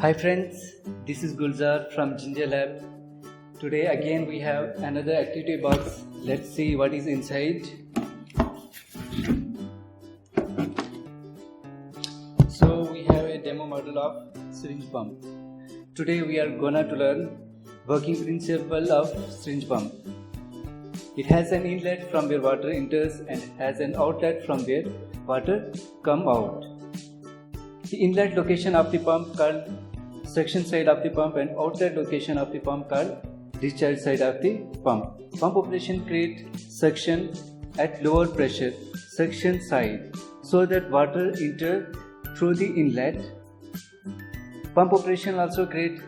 Hi friends, this is Gulzar from Ginger Lab. Today again we have another activity box. Let's see what is inside. So we have a demo model of syringe pump. Today we are gonna to learn working principle of syringe pump. It has an inlet from where water enters and has an outlet from where water come out. The inlet location of the pump called suction side of the pump and outlet location of the pump called discharge side of the pump. Pump operation create suction at lower pressure suction side so that water enter through the inlet. Pump operation also create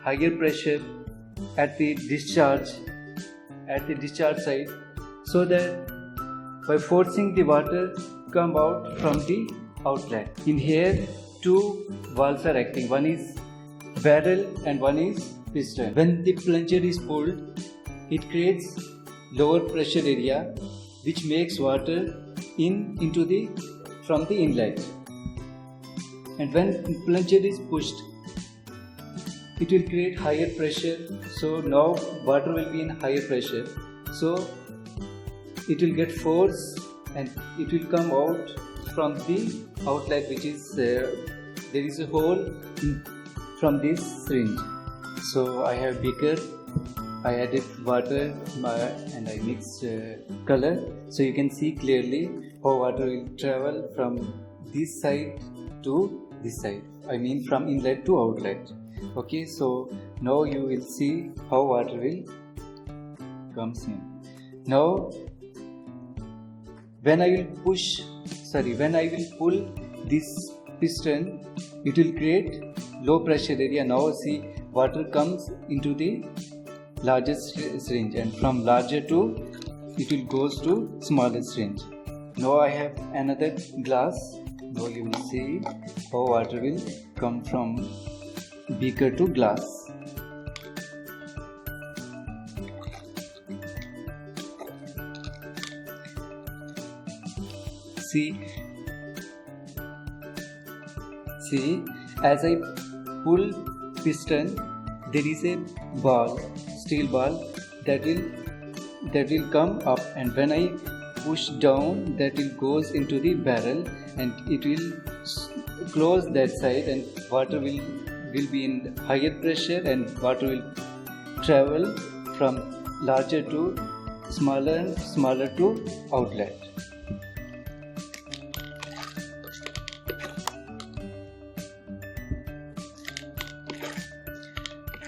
higher pressure at the discharge side so that by forcing the water come out from the outlet. In here two valves are acting, one is barrel and one is piston. When the plunger is pulled, it creates lower pressure area which makes water into from the inlet. And when plunger is pushed, it will create higher pressure. So now water will be in higher pressure. So it will get force and it will come out from the outlet, which is there is a hole from this syringe. So I have beaker, I added water and I mixed color, so you can see clearly how water will travel from this side to this side, I mean from inlet to outlet. Okay, so now you will see how water will comes in. Now when I will pull this piston, it will create low pressure area. Now see, water comes into the largest syringe and from larger to it will goes to smaller syringe. Now I have another glass. Now you will see how water will come from beaker to glass. See, as I pull piston, there is a ball, steel ball that will come up, and when I push down, that will goes into the barrel and it will close that side, and water will be in higher pressure and water will travel from larger to smaller and smaller to outlet.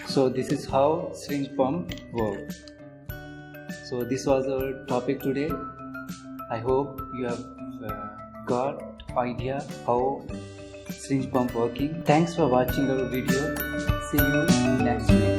So this is how syringe pump works. So this was our topic today. I hope you have got idea how syringe pump working. Thanks for watching our video. See you next week.